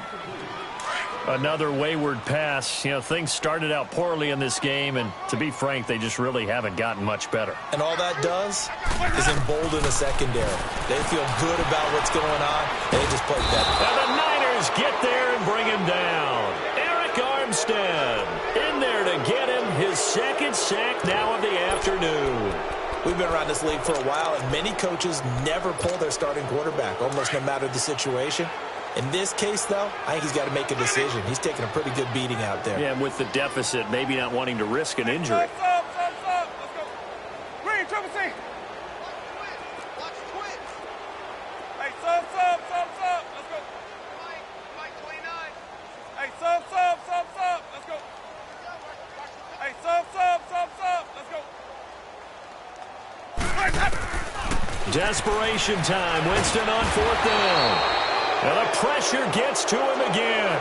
Another wayward pass. You know, things started out poorly in this game, and to be frank, they just really haven't gotten much better. And all that does is embolden a secondary. They feel good about what's going on, and they just played that. And the Niners get there and bring him down. Eric Armstead in there to get him his 2nd sack now of the afternoon. We've been around this league for a while, and many coaches never pull their starting quarterback, almost no matter the situation. In this case, though, I think he's got to make a decision. He's taking a pretty good beating out there. Yeah, and with the deficit, maybe not wanting to risk an injury. Let's go. Green, triple C. Watch twitch. Hey, sub. Let's go. Mike 29. Hey, sub. Let's go. Hey, sub. Let's go. Desperation time. Winston on 4th down. And the pressure gets to him again.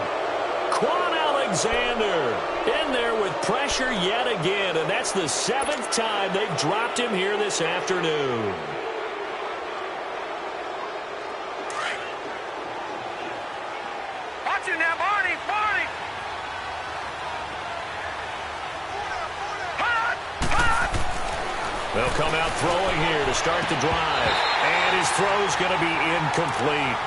Quan Alexander in there with pressure yet again. And that's the 7th time they've dropped him here this afternoon. Watch it now, Barney. They'll come out throwing here to start the drive. And his throw's going to be incomplete.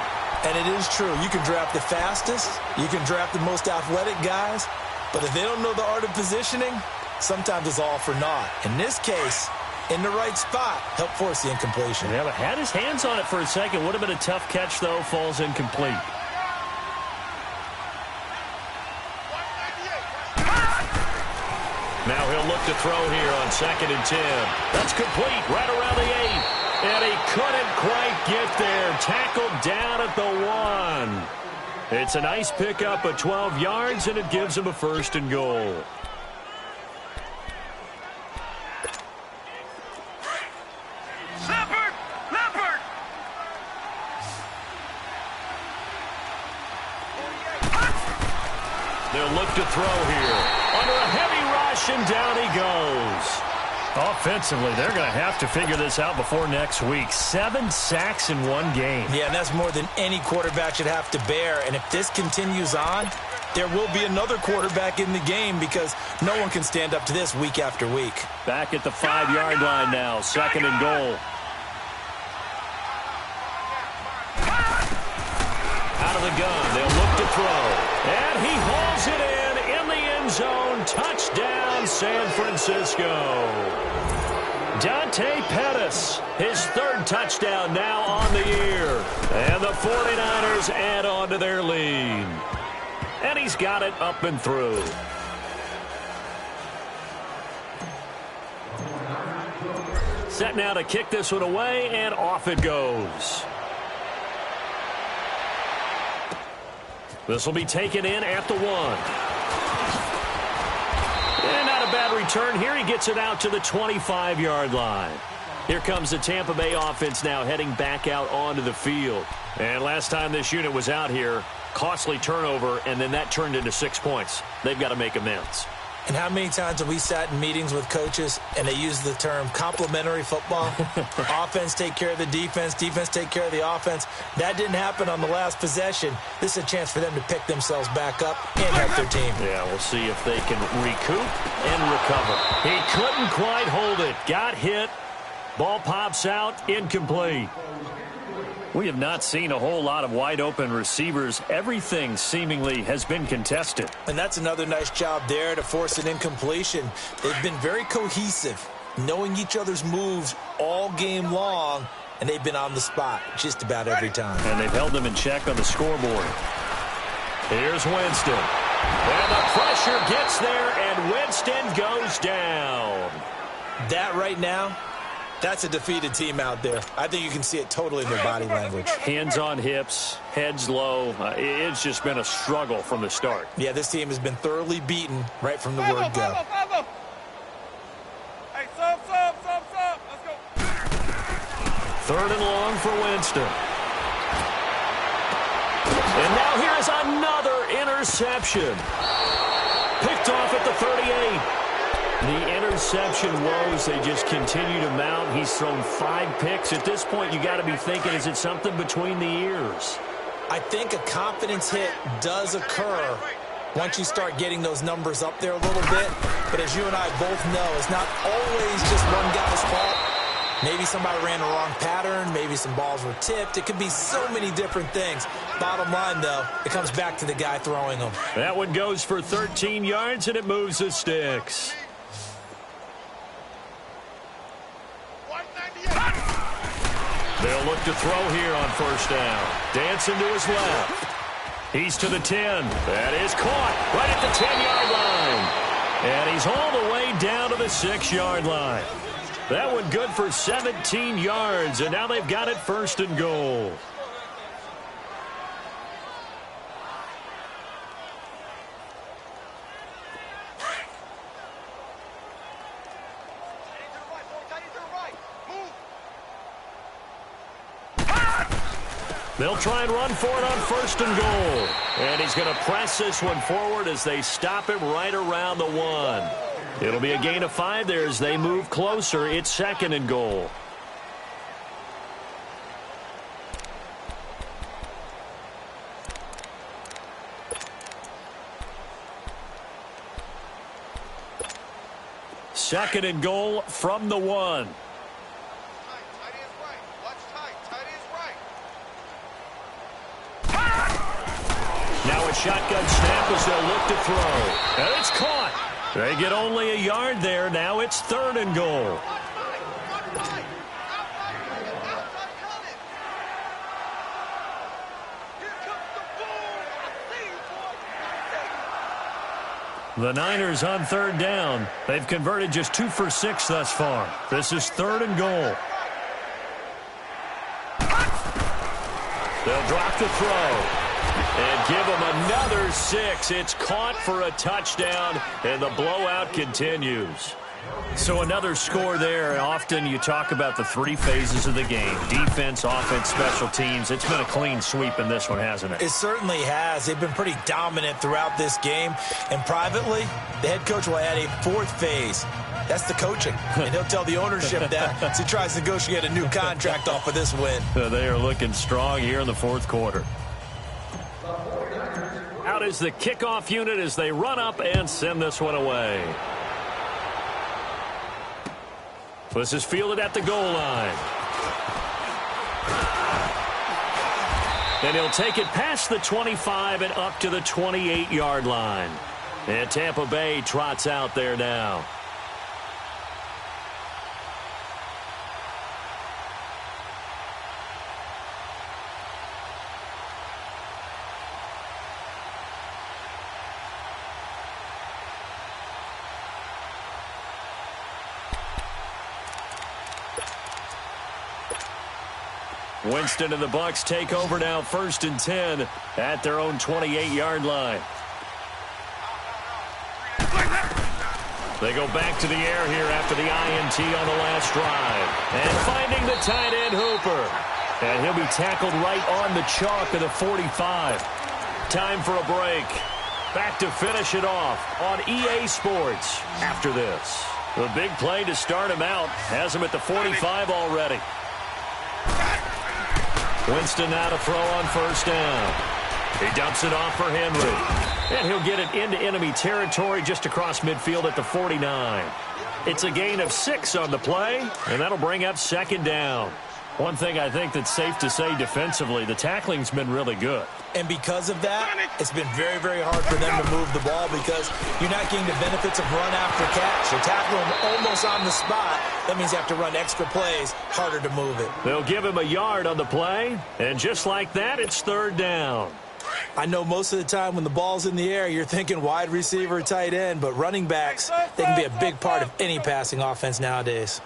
And it is true. You can draft the fastest. You can draft the most athletic guys. But if they don't know the art of positioning, sometimes it's all for naught. In this case, in the right spot, help force the incompletion. Yeah, but had his hands on it for a second. Would have been a tough catch, though. Falls incomplete. Now he'll look to throw here on 2nd and 10. That's complete right around the 8. And he couldn't quite get there. Tackled down at the 1. It's a nice pickup of 12 yards, and it gives him a 1st and goal. Leopard. They'll look to throw here. Under a heavy rush, and down he goes. Offensively, they're going to have to figure this out before next week. 7 sacks in one game. Yeah, and that's more than any quarterback should have to bear. And if this continues on, there will be another quarterback in the game because no one can stand up to this week after week. Back at the 5-yard line now, 2nd and goal. Out of the gun, they'll look to throw. And he hauls it in the end zone. Touchdown, San Francisco. Dante Pettis, his 3rd touchdown now on the year. And the 49ers add on to their lead. And he's got it up and through. Set now to kick this one away, and off it goes. This will be taken in at the 1. And not a bad return here. He gets it out to the 25-yard line. Here comes the Tampa Bay offense now heading back out onto the field. And last time this unit was out here, costly turnover, and then that turned into 6 points. They've got to make amends. And how many times have we sat in meetings with coaches and they use the term complementary football? Offense take care of the defense, defense take care of the offense. That didn't happen on the last possession. This is a chance for them to pick themselves back up and help their team. Yeah, we'll see if they can recoup and recover. He couldn't quite hold it. Got hit. Ball pops out, incomplete. We have not seen a whole lot of wide-open receivers. Everything seemingly has been contested. And that's another nice job there to force an incompletion. They've been very cohesive, knowing each other's moves all game long, and they've been on the spot just about every time. And they've held them in check on the scoreboard. Here's Winston. And the pressure gets there, and Winston goes down. That right now, that's a defeated team out there. I think you can see it totally in their body language. Hands on hips, heads low. It's just been a struggle from the start. Yeah, this team has been thoroughly beaten right from the word go. Hey, sub. Let's go. Third and long for Winston. And now here's another interception. Picked off at the 38. The interception woes, they just continue to mount. He's thrown 5 picks. At this point, you got to be thinking, is it something between the ears? I think a confidence hit does occur once you start getting those numbers up there a little bit. But as you and I both know, it's not always just one guy's fault. Maybe somebody ran the wrong pattern. Maybe some balls were tipped. It could be so many different things. Bottom line, though, it comes back to the guy throwing them. That one goes for 13 yards, and it moves the sticks. They'll look to throw here on first down. Dancing to his left. He's to the 10. That is caught right at the 10-yard line. And he's all the way down to the 6-yard line. That one good for 17 yards, and now they've got it first and goal. They'll try and run for it on first and goal. And he's going to press this one forward as they stop him right around the 1. It'll be a gain of 5 there as they move closer. It's second and goal. Second and goal from the 1. Now a shotgun snap as they'll look to throw. And it's caught. They get only a yard there. Now it's third and goal. The Niners on third down. They've converted just 2 for 6 thus far. This is third and goal. They'll drop the throw. And give them another 6. It's caught for a touchdown, and the blowout continues. So another score there. Often you talk about the 3 phases of the game. Defense, offense, special teams. It's been a clean sweep in this one, hasn't it? It certainly has. They've been pretty dominant throughout this game. And privately, the head coach will add a 4th phase. That's the coaching. And he'll tell the ownership that as he tries to negotiate a new contract off of this win. They are looking strong here in the 4th quarter. Out is the kickoff unit as they run up and send this one away. This is fielded at the goal line. And he'll take it past the 25 and up to the 28-yard line. And Tampa Bay trots out there now. Winston and the Bucs take over now, 1st and 10 at their own 28-yard line. They go back to the air here after the INT on the last drive. And finding the tight end Hooper. And he'll be tackled right on the chalk of the 45. Time for a break. Back to finish it off on EA Sports after this. The big play to start him out has him at the 45 already. Winston now to throw on first down. He dumps it off for Henry. And he'll get it into enemy territory just across midfield at the 49. It's a gain of 6 on the play, and that'll bring up second down. One thing I think that's safe to say defensively, the tackling's been really good. And because of that, it's been very, very hard for them to move the ball because you're not getting the benefits of run after catch. You're tackling them almost on the spot. That means you have to run extra plays, harder to move it. They'll give him a yard on the play, and just like that, it's third down. I know most of the time when the ball's in the air, you're thinking wide receiver, tight end, but running backs, they can be a big part of any passing offense nowadays.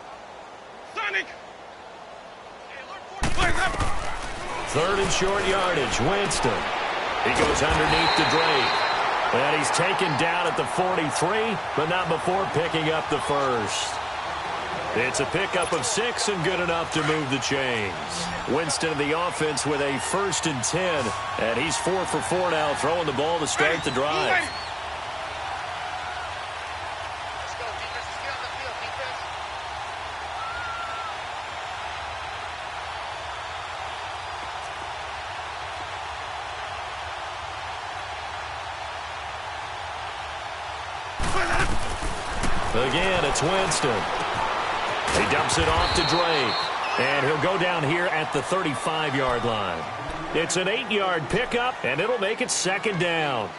Third and short yardage, Winston. He goes underneath to Drake. And he's taken down at the 43, but not before picking up the first. It's a pickup of 6 and good enough to move the chains. Winston in the offense with a 1st and 10. And he's 4 for 4 now, throwing the ball to start the drive. Again, it's Winston. He dumps it off to Drake. And he'll go down here at the 35-yard line. It's an 8-yard pickup, and it'll make it second down.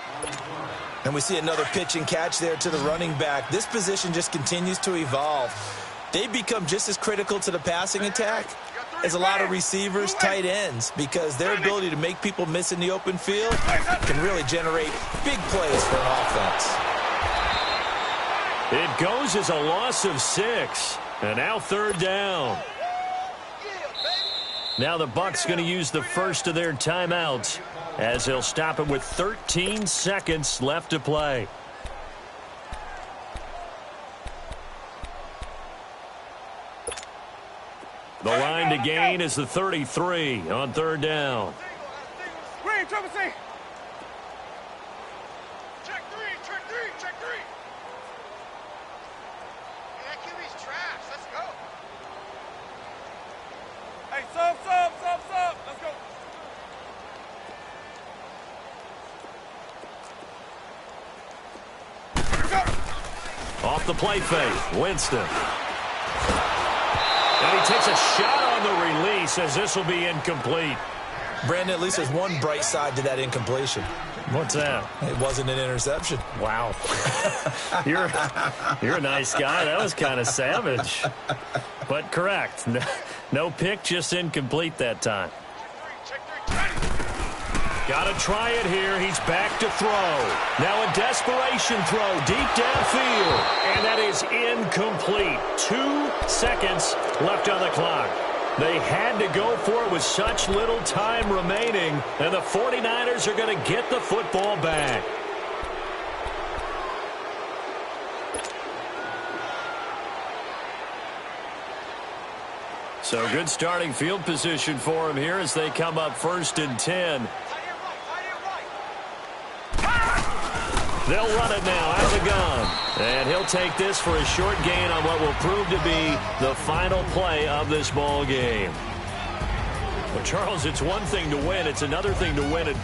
And we see another pitch and catch there to the running back. This position just continues to evolve. They become just as critical to the passing attack as a lot of receivers, tight ends, because their ability to make people miss in the open field can really generate big plays for an offense. It goes as a loss of 6. And now third down. Now the Bucs going to use the first of their timeouts as they'll stop it with 13 seconds left to play. The line to gain is the 33 on third down. Green, triple C. Check three. That QB's trash. Let's go. Hey, sub. Let's go. Off the play fake, Winston. And he takes a shot on the release as this will be incomplete. Brandon, at least there's one bright side to that incompletion. What's that? It wasn't an interception. Wow. You're a nice guy. That was kind of savage. But correct. No pick, just incomplete that time. Got to try it here. He's back to throw. Now a desperation throw deep downfield. And that is incomplete. 2 seconds left on the clock. They had to go for it with such little time remaining. And the 49ers are going to get the football back. So good starting field position for him here as they come up 1st and 10. They'll run it now out of the gun. And he'll take this for a short gain on what will prove to be the final play of this ball game. Well, Charles, it's one thing to win. It's another thing to win it.